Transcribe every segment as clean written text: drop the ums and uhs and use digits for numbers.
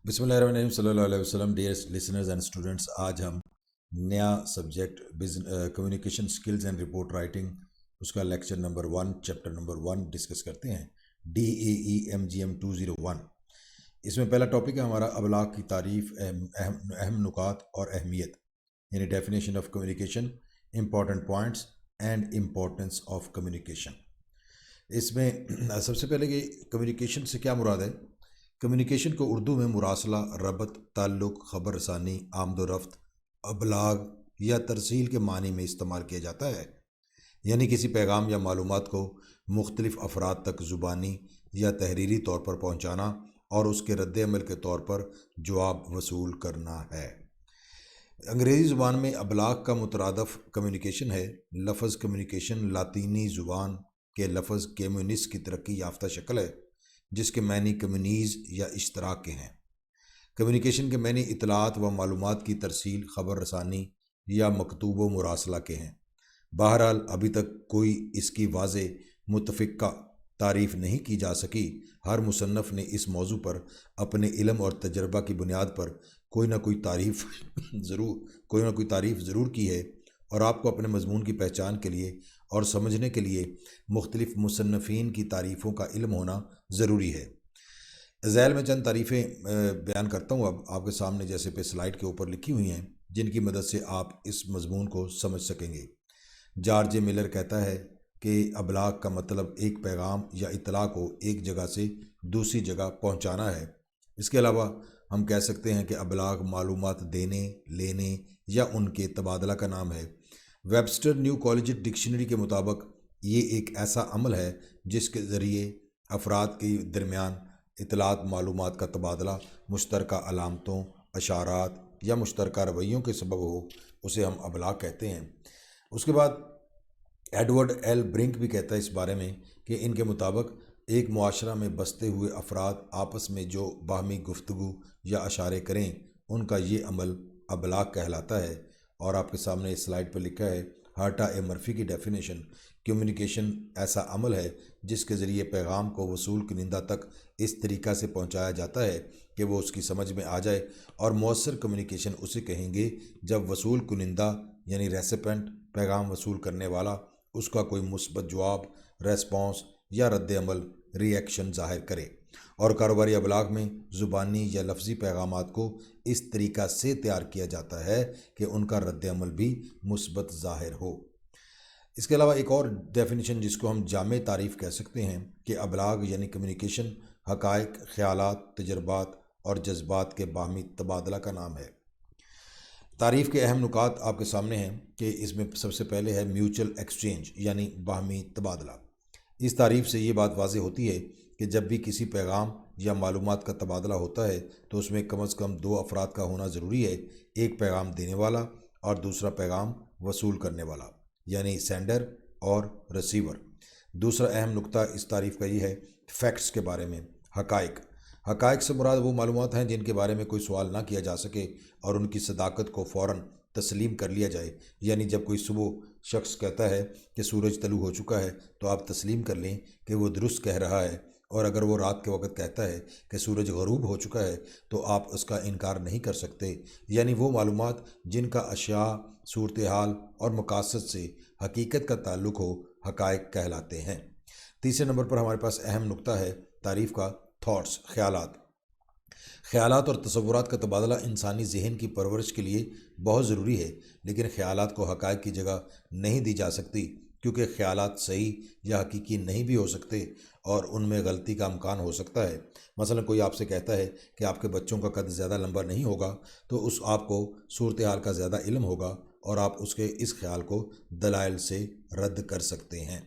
बिस्मिल्लाहिर्रहमानिर्रहीम सल्लल्लाहु अलैहि वसल्लम। डियर लिसनर्स एंड स्टूडेंट्स, आज हम नया subject communication skills and report writing, उसका lecture number 1 chapter number 1 discuss करते हैं। DAE-MGM 201। इसमें पहला टॉपिक है हमारा अबलाग की तारीफ, अहम नुकात और अहमियत, यानी definition of communication, important points and importance of communication. इसमें सबसे पहले कि कम्युनिकेशन से क्या मुराद है। कम्युनिकेशन को उर्दू में मुरासला, रबत, ताल्लुक़, ख़बर रसानी, आमदोरफ्त, अबलाग या तरसील के मानी में इस्तेमाल किया जाता है, यानी किसी पैगाम या मालूमात को मुख्तलिफ़ अफराद तक ज़ुबानी या तहरीरी तौर पर पहुँचाना और उसके रद्द अमल के तौर पर जवाब वसूल करना है। अंग्रेज़ी ज़ुबान में अबलाग का मुतरादफ़ कम्युनिकेशन है। लफ्ज़ कम्युनिकेशन लातीनी ज़ुबान के लफ्ज़ कम्युनिस की तरक्की याफ्ता शक्ल है, जिसके मैनी कम्युनीज़ या इश्तराक के हैं। कम्युनिकेशन के मैनी इतलात व मालूमात की तरसील, ख़बर रसानी या मकतूब व मुरासला के हैं। बहरहाल अभी तक कोई इसकी वाज़े मुतफ़िक़ा तारीफ़ नहीं की जा सकी। हर मुसन्नफ़ ने इस मौजू पर अपने इल्म और तजर्बा की बुनियाद पर कोई ना कोई तारीफ़ ज़रूर की है, और आपको अपने मज़मून की पहचान के लिए और समझने के लिए मुख्तलिफ़ मुसन्नफ़ीन की तारीफ़ों का इल्म होना ज़रूरी है। ज़ैल में चंद तारीफ़ें बयान करता हूँ अब आपके सामने, जैसे पे स्लाइड के ऊपर लिखी हुई हैं, जिनकी मदद से आप इस मज़मून को समझ सकेंगे। जॉर्ज मिलर कहता है कि अबलाग का मतलब एक पैगाम या इत्तला को एक जगह से दूसरी जगह पहुँचाना है। इसके अलावा हम कह सकते हैं कि अबलाग मालूमात देने, लेने या उनके तबादला का नाम है। वेबस्टर न्यू कॉलेज डिक्शनरी के मुताबिक ये एक ऐसा अमल है जिसके ज़रिए अफराद के दरमियान इतलात मालूमात का तबादला मुश्तरका अलामतों, अशारात या मुश्तरका रवैयों के सबब हो, उसे हम अबलाग कहते हैं। उसके बाद एडवर्ड एल ब्रिंक भी कहता है इस बारे में कि इनके मुताबिक एक मुआशरा में बसते हुए अफराद आपस में जो बाहमी गुफ्तगू या अशारे करें, उनका ये अमल अबलाग कहलाता है। और आपके सामने इस स्लाइड पर लिखा है हार्टा ए मर्फी की डेफिनेशन। कम्युनिकेशन ऐसा अमल है जिसके ज़रिए पैगाम को वसूल कुनिंदा तक इस तरीक़ा से पहुंचाया जाता है कि वो उसकी समझ में आ जाए, और मौसर कम्युनिकेशन उसे कहेंगे जब वसूल कुनिंदा यानी रेसिपेंट, पैगाम वसूल करने वाला, उसका कोई मुस्बत जवाब, रेस्पॉन्स या रद्द अमल, रिएक्शन ज़ाहिर करे। और कारोबारी अबलाग में ज़ुबानी या लफ्ज़ी पैगामात को इस तरीक़ा से तैयार किया जाता है कि उनका रद्द अमल भी मुस्बत ज़ाहिर हो। इसके अलावा एक और डेफिनेशन जिसको हम जामे तारीफ़ कह सकते हैं कि अबलाग यानी कम्युनिकेशन हक़ाइक़, ख़यालात, तजर्बात और जज्बात के बाहमी तबादला का नाम है। तारीफ़ के अहम नुकात आपके सामने हैं कि इसमें सबसे पहले है म्यूचुअल एक्सचेंज यानी बाहमी तबादला। इस तारीफ़ से ये बात वाज़ेह होती है कि जब भी किसी पैगाम या मालूमात का तबादला होता है तो उसमें कम से कम दो अफराद का होना ज़रूरी है, एक पैगाम देने वाला और दूसरा पैगाम वसूल करने वाला, यानी सेंडर और रिसीवर। दूसरा अहम नुक्ता इस तारीफ़ का ये है फैक्ट्स के बारे में, हक़ाइक़। हक़ाइक़ से मुराद वो मालूमात हैं जिनके बारे में कोई सवाल ना किया जा सके और उनकी सदाकत को फ़ौरन तस्लीम कर लिया जाए। यानी जब कोई सुबह शख्स कहता है कि सूरज तलू हो चुका है तो आप तस्लीम कर लें कि वो दुरुस्त कह रहा है, और अगर वो रात के वक्त कहता है कि सूरज ग़रूब हो चुका है तो आप उसका इनकार नहीं कर सकते। यानी वो मालूमात जिनका अशिया, सूरत हाल और मकासद से हकीकत का ताल्लुक़ हो, हक़ाइक़ कहलाते हैं। तीसरे नंबर पर हमारे पास अहम नुक्ता है तारीफ़ का थॉट्स, ख़यालात। ख़यालात और तसव्वुरात का तबादला इंसानी ज़हन की परवरिश के लिए बहुत ज़रूरी है, लेकिन ख़यालात को हक़ाइक़ की जगह नहीं दी जा सकती, क्योंकि ख़यालात सही या हकीकी नहीं भी हो सकते और उनमें गलती का इम्कान हो सकता है। मसलन कोई आपसे कहता है कि आपके बच्चों का कद ज़्यादा लंबा नहीं होगा, तो उस आपको सूरत हाल का ज़्यादा इल्म होगा और आप उसके इस ख्याल को दलाइल से रद्द कर सकते हैं।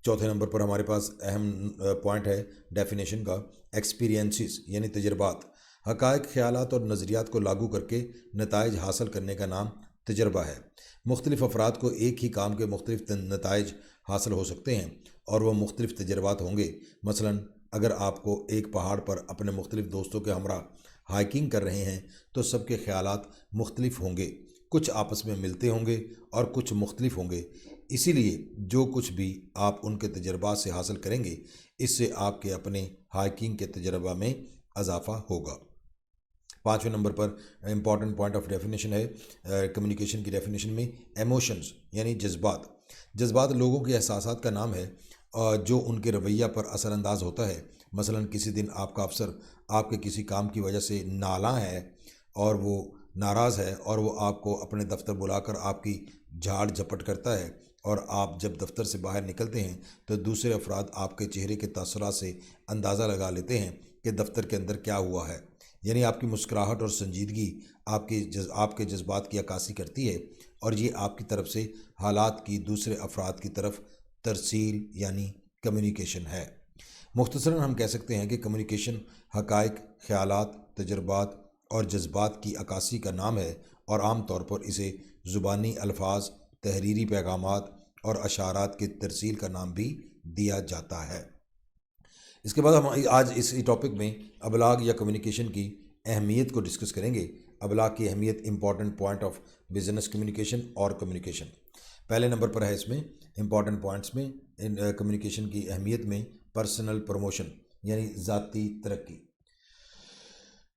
चौथे नंबर पर हमारे पास अहम पॉइंट है डेफिनेशन का एक्सपीरियंसिस यानी तजर्बात। हक़ाइक़, ख़यालात और नज़रियात को लागू करके नताइज हासिल करने का नाम तजर्बा है। मुख्तलिफ़ अफराद को एक ही काम के मुख्तलिफ़ नताइज हासिल हो सकते हैं और वह मुख्तलिफ़ तजर्बात होंगे। मसलन अगर आपको एक पहाड़ पर अपने मुख्तलिफ़ दोस्तों के हमरा हाइकिंग कर रहे हैं तो सबके ख़यालात मुख्तलिफ़ होंगे, कुछ आपस में मिलते होंगे और कुछ मुख्तलिफ होंगे। इसीलिए जो कुछ भी आप उनके तजर्बा से हासिल करेंगे, इससे आपके अपने हाइकिंग के तजर्बा में इजाफ़ा होगा। 5वें नंबर पर इम्पॉर्टेंट पॉइंट ऑफ डेफिनेशन है कम्युनिकेशन की डेफिनेशन में एमोशंस यानी जज्बात लोगों के एहसासात का नाम है जो उनके रवैया पर असरअंदाज होता है। मसलन किसी दिन आपका अफसर आपके किसी काम की वजह से नालां है और वो नाराज़ है और वो आपको अपने दफ्तर बुलाकर आपकी झाड़ झपट करता है, और आप जब दफ्तर से बाहर निकलते हैं तो दूसरे अफराद आपके चेहरे के तासुरात से अंदाज़ा लगा लेते हैं कि दफ्तर के अंदर क्या हुआ है। यानी आपकी मुस्कुराहट और संजीदगी आपके जज्बात की अक्कासी करती है, और ये आपकी तरफ से हालात की दूसरे अफराद की तरफ तरसील यानी कम्युनिकेशन है। मुख्तसरन हम कह सकते हैं कि कम्युनिकेशन हक़ाइक़, ख़यालात, तजुर्बात और जज्बात की अक्कासी का नाम है, और आम तौर पर इसे ज़ुबानी अल्फाज, तहरीरी पैगामात और अशारात की तरसील का नाम भी दिया जाता है। इसके बाद हम आज इस टॉपिक में अबलाग या कम्युनिकेशन की अहमियत को डिस्कस करेंगे। अबलाग की अहमियत, important point of business communication और कम्युनिकेशन। पहले नंबर पर है इसमें इम्पॉर्टेंट पॉइंट्स में कम्युनिकेशन की अहमियत में पर्सनल प्रमोशन यानी ज़ाती तरक्की।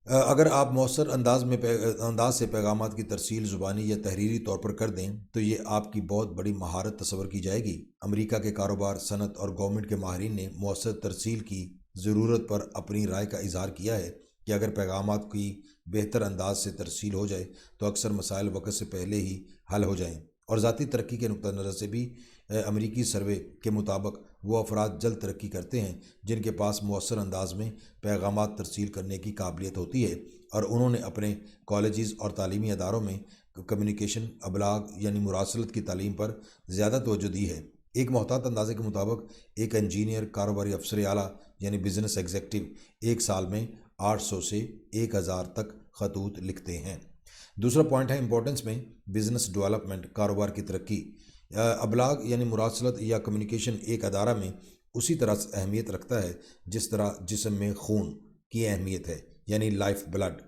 अगर आप मौसर अंदाज से पैगामात की तरसील ज़ुबानी या तहरीरी तौर पर कर दें तो ये आपकी बहुत बड़ी महारत तस्वर की जाएगी। अमेरिका के कारोबार, सनत और गवर्नमेंट के माहिरीन ने मौसर तरसील की ज़रूरत पर अपनी राय का इजहार किया है कि अगर पैगामात की बेहतर अंदाज से तरसील हो जाए तो अक्सर मसाइल वक्त से पहले ही हल हो जाएँ। और ज़ाती तरक्की के नुक्ता नज़र से भी अमेरिकी सर्वे के मुताबिक वो अफराद जल्द तरक्की करते हैं जिनके पास मौसर अंदाज में पैगामात तरसील करने की काबिलियत होती है, और उन्होंने अपने कॉलेजेस और तालीमी अदारों में कम्युनिकेशन, अबलाग यानी मुरासलत की तालीम पर ज़्यादा तवज्जो दी है। एक मोहतात अंदाजे के मुताबिक एक इंजीनियर, कारोबारी अफसर आला यानी बिजनेस एग्जेक्टिव एक साल में 800 से 1000 तक खतूत लिखते हैं। दूसरा पॉइंट है इंपॉर्टेंस में बिजनेस डेवलपमेंट, कारोबार की तरक्की। अबलाग यानी मुरासलत या कम्युनिकेशन एक अदारा में उसी तरह अहमियत रखता है जिस तरह जिस्म में खून की अहमियत है यानी लाइफ ब्लड।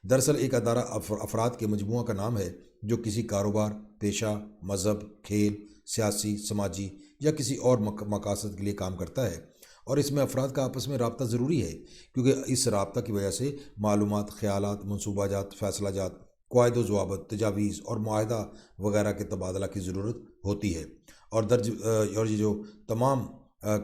दरअसल एक अदारा अफराद के मजमूआ का नाम है जो किसी कारोबार, पेशा, मज़हब, खेल, सियासी, समाजी या किसी और मकासद के लिए काम करता है, और इसमें अफराद का आपस में रब्ता ज़रूरी है क्योंकि इस रब्ता की वजह से मालूमात, ख़यालात, मनसूबाजात, फ़ैसलाजात, क़वाइद व ज़वाबित, तजावीज़ और मुआहदा वगैरह के तबादला की ज़रूरत होती है। और ये जो तमाम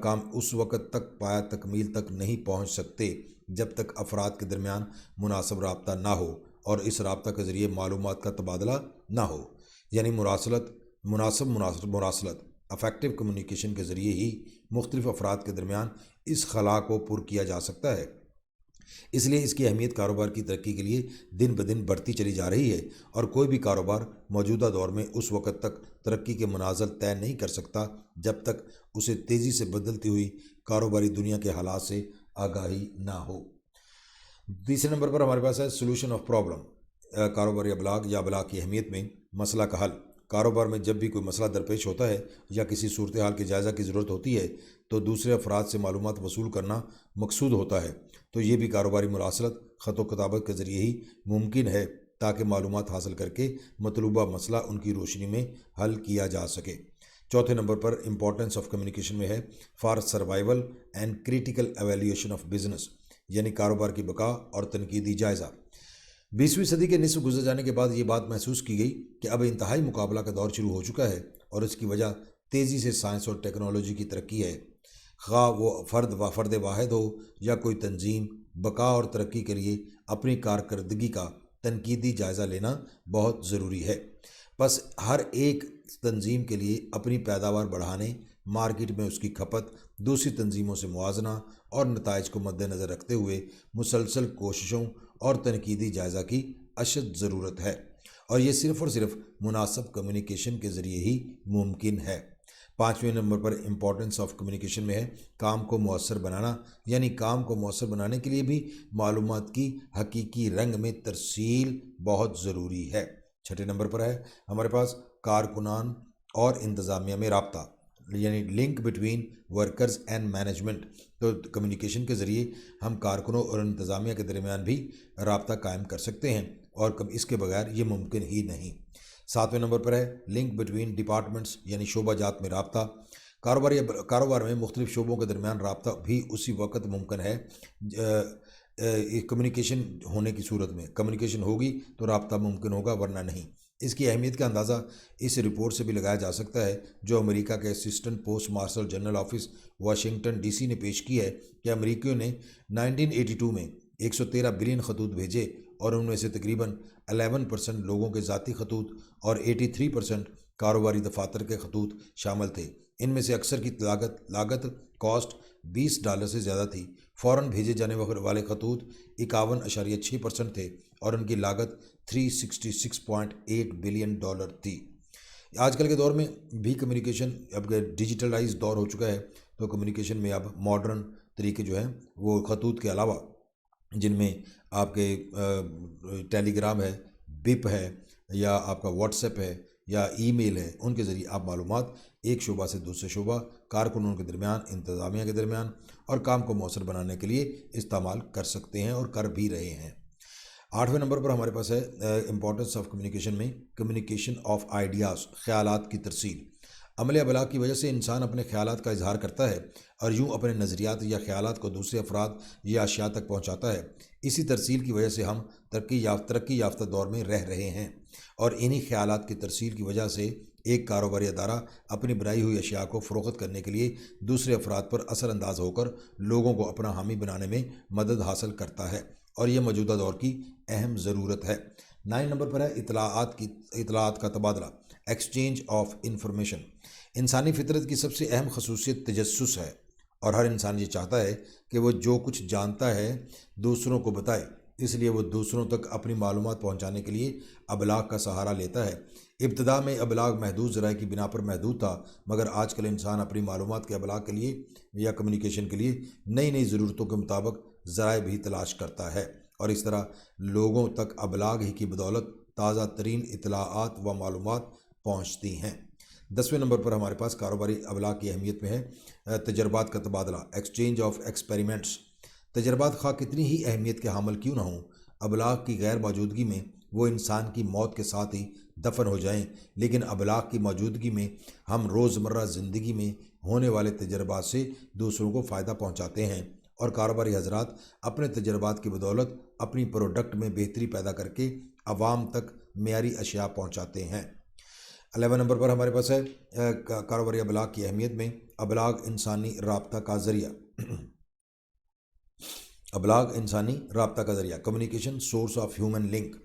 काम उस वक़्त तक पाया तकमील तक नहीं पहुँच सकते जब तक अफराद के दरमियान मुनासिब रब्ता ना हो और इस रब्ता के ज़रिए मालूमात का तबादला ना हो। यानी मुरासलत अफेक्टिव कम्युनिकेशन के ज़रिए ही मुख्तलिफ अफराद के दरमियान इस खला को पुर किया जा सकता है। इसलिए इसकी अहमियत कारोबार की तरक्की के लिए दिन ब दिन बढ़ती चली जा रही है, और कोई भी कारोबार मौजूदा दौर में उस वक़्त तक तरक्की के मनाज़िल तय नहीं कर सकता जब तक उसे तेज़ी से बदलती हुई कारोबारी दुनिया के हालात से आगाही ना हो। तीसरे नंबर पर हमारे पास है सोल्यूशन ऑफ प्रॉब्लम। कारोबारी अबलाग या अबलाग की अहमियत में मसला का हल। कारोबार में जब भी कोई मसला दरपेश होता है या किसी सूरत हाल के जायज़ा की ज़रूरत होती है तो दूसरे अफराद से मालूमात वसूल करना मकसूद होता है, तो ये भी कारोबारी मुरासलत, ख़त व किताबत के ज़रिए ही मुमकिन है ताकि मालूमात हासिल करके मतलूबा मसला उनकी रोशनी में हल किया जा सके। चौथे नंबर पर इम्पॉर्टेंस ऑफ कम्युनिकेशन में है for survival and critical evaluation of business यानी कारोबार की बका और तनकीदी जायज़ा। 20वीं सदी के निस्फ गुजर जाने के बाद ये बात महसूस की गई कि अब इंतहाई मुकाबला का दौर शुरू हो चुका है, और इसकी वजह तेज़ी से साइंस और टेक्नोलॉजी की तरक्की है। खा वो फ़र्द वाहिद हो या कोई तंजीम, बका और तरक्की के लिए अपनी कारकर्दगी का तनकीदी जायज़ा लेना बहुत ज़रूरी है। बस हर एक तंजीम के लिए अपनी पैदावार बढ़ाने, मार्केट में उसकी खपत, दूसरी तंजीमों से मुआजना और नताइज को मद्देनज़र रखते हुए मुसलसल कोशिशों और तनकीदी जायज़ा की अशद ज़रूरत है, और ये सिर्फ़ और सिर्फ मुनासिब कम्युनिकेशन के ज़रिए ही मुमकिन है। 5वें नंबर पर इम्पॉर्टेंस ऑफ कम्युनिकेशन में है काम को मौसर बनाना, यानी काम को मौसर बनाने के लिए भी मालूमात की हकीकी रंग में तरसील बहुत ज़रूरी है। 6ठे नंबर पर है हमारे पास कारकुनान और इंतज़ामिया में राब्ता यानी link between workers and management. तो कम्युनिकेशन के ज़रिए हम कारकुनों और इंतज़ामिया के दरमियान भी राब्ता कायम कर सकते हैं, और इसके बगैर ये मुमकिन ही नहीं। 7वें नंबर पर है लिंक बिटवीन डिपार्टमेंट्स यानी शोबा जात में राब्ता। कारोबार में मुख्तलिफ शोबों के दरमियान राब्ता भी उसी वक्त मुमकिन है کمیونیکیشن ہونے کی صورت میں کمیونیکیشن ہوگی تو رابطہ ممکن ہوگا ورنہ نہیں۔ اس کی اہمیت کا اندازہ اس رپورٹ سے بھی لگایا جا سکتا ہے جو امریکہ کے assistant post marshal general office Washington D C نے پیش کی ہے کہ امریکیوں نے 1982 میں 113 بلین خطوط بھیجے اور ان میں سے تقریباً 11% لوگوں کے ذاتی خطوط اور 83% کاروباری دفاتر کے خطوط شامل تھے۔ ان میں سے اکثر کی لاگت کاسٹ $20 سے زیادہ تھی۔ فوراً بھیجے جانے والے خطوط 51.6% تھے اور ان کی لاگت $366.8 بلین تھی۔ آج کل کے دور میں بھی کمیونیکیشن اب ڈیجیٹلائز دور ہو چکا ہے، تو کمیونیکیشن میں اب ماڈرن طریقے جو ہیں وہ خطوط کے علاوہ جن میں آپ کے ٹیلی گرام ہے، بپ ہے، یا آپ کا واٹس ایپ ہے، یا ای میل ہے، ان کے ذریعے آپ معلومات ایک شعبہ سے دوسرے شعبہ، کارکنوں کے درمیان، انتظامیہ کے درمیان اور کام کو مؤثر بنانے کے لیے استعمال کر سکتے ہیں اور کر بھی رہے ہیں۔ 8ویں نمبر پر ہمارے پاس ہے امپورٹنس آف کمیونیکیشن میں کمیونیکیشن آف آئیڈیاز، خیالات کی ترسیل۔ عمل ابلاغ کی وجہ سے انسان اپنے خیالات کا اظہار کرتا ہے اور یوں اپنے نظریات یا خیالات کو دوسرے افراد یا اشیاء تک پہنچاتا ہے۔ اسی ترسیل کی وجہ سے ہم ترقی یافتہ دور میں رہ رہے ہیں، اور انہی خیالات کی ترسیل کی وجہ سے ایک کاروباری ادارہ اپنی بنائی ہوئی اشیاء کو فروخت کرنے کے لیے دوسرے افراد پر اثر انداز ہو کر لوگوں کو اپنا حامی بنانے میں مدد حاصل کرتا ہے، اور یہ موجودہ دور کی اہم ضرورت ہے۔ 9 نمبر پر ہے اطلاعات کا تبادلہ، ایکسچینج آف انفارمیشن۔ انسانی فطرت کی سب سے اہم خصوصیت تجسس ہے، اور ہر انسان یہ چاہتا ہے کہ وہ جو کچھ جانتا ہے دوسروں کو بتائے، اس لیے وہ دوسروں تک اپنی معلومات پہنچانے کے لیے ابلاغ کا سہارا لیتا ہے۔ ابتدا میں ابلاغ محدود ذرائع کی بنا پر محدود تھا، مگر آج کل انسان اپنی معلومات کے ابلاغ کے لیے یا کمیونیکیشن کے لیے نئی ضرورتوں کے مطابق ذرائع بھی تلاش کرتا ہے، اور اس طرح لوگوں تک ابلاغ ہی کی بدولت تازہ ترین اطلاعات و معلومات پہنچتی ہیں۔ 10ویں نمبر پر ہمارے پاس کاروباری ابلاغ کی اہمیت میں ہے تجربات کا تبادلہ، ایکسچینج آف ایکسپیریمنٹس۔ تجربات خواہ کتنی ہی اہمیت کے حامل کیوں نہ ہوں، ابلاغ کی غیر موجودگی میں وہ انسان کی موت کے ساتھ ہی دفن ہو جائیں، لیکن ابلاغ کی موجودگی میں ہم روزمرہ زندگی میں ہونے والے تجربات سے دوسروں کو فائدہ پہنچاتے ہیں، اور کاروباری حضرات اپنے تجربات کی بدولت اپنی پروڈکٹ میں بہتری پیدا کر کے عوام تک معیاری اشیاء پہنچاتے ہیں۔ 11 نمبر پر ہمارے پاس ہے کاروباری ابلاغ کی اہمیت میں ابلاغ انسانی رابطہ کا ذریعہ، ابلاغ انسانی رابطہ کا ذریعہ، communication source of human link.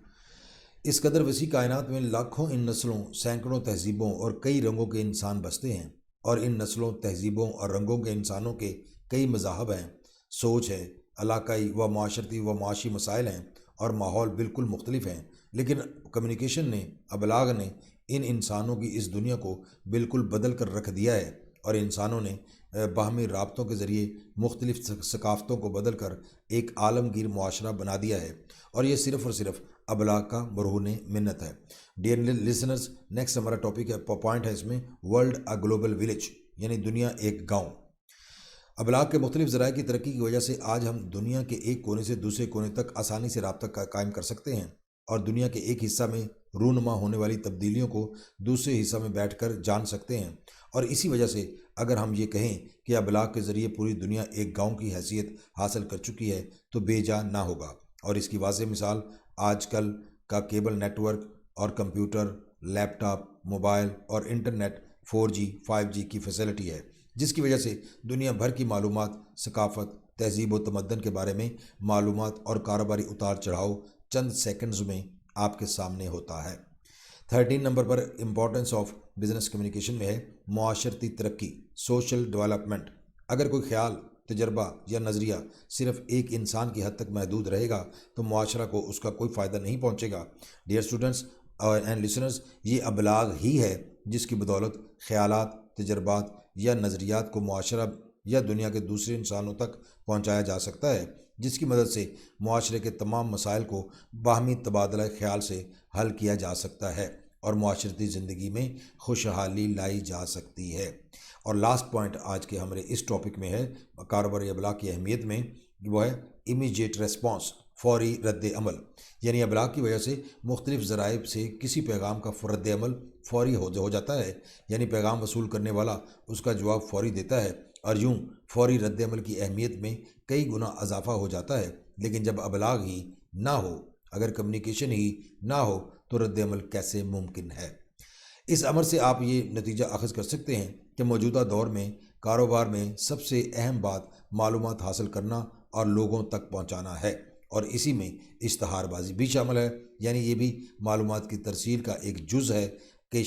اس قدر وسیع کائنات میں لاکھوں ان نسلوں، سینکڑوں تہذیبوں اور کئی رنگوں کے انسان بستے ہیں، اور ان نسلوں، تہذیبوں اور رنگوں کے انسانوں کے کئی مذاہب ہیں، سوچ ہے، علاقائی و معاشرتی و معاشی مسائل ہیں، اور ماحول بالکل مختلف ہیں، لیکن کمیونیکیشن نے، ابلاغ نے ان انسانوں کی اس دنیا کو بالکل بدل کر رکھ دیا ہے، اور انسانوں نے باہمی رابطوں کے ذریعے مختلف ثقافتوں کو بدل کر ایک عالمگیر معاشرہ بنا دیا ہے، اور یہ صرف اور صرف ابلاغ کا مرہون منت ہے۔ ڈیئر لسنرز، نیکسٹ ہمارا ٹاپک ہے، پوائنٹ ہے اس میں، ورلڈ اے گلوبل ولیج، یعنی دنیا ایک گاؤں۔ ابلاغ کے مختلف ذرائع کی ترقی کی وجہ سے آج ہم دنیا کے ایک کونے سے دوسرے کونے تک آسانی سے رابطہ قائم کر سکتے ہیں، اور دنیا کے ایک حصہ میں رونما ہونے والی تبدیلیوں کو دوسرے حصہ میں بیٹھ کر جان سکتے ہیں، اور اسی وجہ سے اگر ہم یہ کہیں کہ ابلاغ کے ذریعے پوری دنیا ایک گاؤں کی حیثیت حاصل کر چکی ہے تو بے جا نہ ہوگا، اور اس کی واضح مثال آج کل کا کیبل نیٹ ورک اور کمپیوٹر، لیپ ٹاپ، موبائل اور انٹرنیٹ 4G 5G کی فیسلٹی ہے، جس کی وجہ سے دنیا بھر کی معلومات، ثقافت، تہذیب و تمدن کے بارے میں معلومات اور کاروباری اتار چڑھاؤ چند سیکنڈز میں آپ کے سامنے ہوتا ہے۔ 13 number per importance of business communication میں ہے معاشرتی ترقی، سوشل ڈیولپمنٹ۔ اگر کوئی خیال، تجربہ یا نظریہ صرف ایک انسان کی حد تک محدود رہے گا تو معاشرہ کو اس کا کوئی فائدہ نہیں پہنچے گا۔ ڈیئر اسٹوڈنٹس اینڈ لسنرز، یہ ابلاغ ہی ہے جس کی بدولت خیالات، تجربات یا نظریات کو معاشرہ یا دنیا کے دوسرے انسانوں تک پہنچایا جا سکتا ہے، جس کی مدد سے معاشرے کے تمام مسائل کو باہمی تبادلہ خیال سے حل کیا جا سکتا ہے اور معاشرتی زندگی میں خوشحالی لائی جا سکتی ہے۔ اور لاسٹ پوائنٹ آج کے ہمارے اس ٹاپک میں ہے کاروباری ابلاغ کی اہمیت میں، وہ ہے امیجیٹ ریسپانس، فوری رد عمل، یعنی ابلاغ کی وجہ سے مختلف ذرائع سے کسی پیغام کا رد عمل فوری ہو جاتا ہے، یعنی پیغام وصول کرنے والا اس کا جواب فوری دیتا ہے، اور یوں فوری رد عمل کی اہمیت میں کئی گنا اضافہ ہو جاتا ہے، لیکن جب ابلاغ ہی نہ ہو، اگر کمیونیکیشن ہی نہ ہو تو رد عمل کیسے ممکن ہے؟ اس عمل سے آپ یہ نتیجہ اخذ کر سکتے ہیں کہ موجودہ دور میں کاروبار میں سب سے اہم بات معلومات حاصل کرنا اور لوگوں تک پہنچانا ہے، اور اسی میں اشتہار بازی بھی شامل ہے، یعنی یہ بھی معلومات کی ترسیل کا ایک جز ہے کہ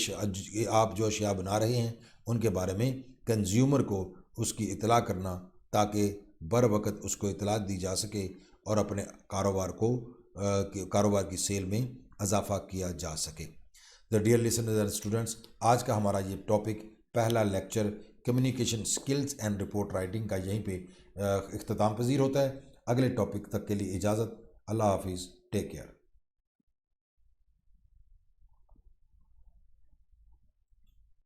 آپ جو اشیاء بنا رہے ہیں ان کے بارے میں کنزیومر کو اس کی اطلاع کرنا، تاکہ بر وقت اس کو اطلاع دی جا سکے اور اپنے کاروبار کی سیل میں اضافہ کیا جا سکے۔ The deer listeners and students, آج کا ہمارا یہ ٹاپک، پہلا lecture communication skills and report writing کا یہیں پہ اختتام پذیر ہوتا ہے۔ اگلے ٹاپک تک کے لیے اجازت، اللہ حافظ، ٹیک کیئر۔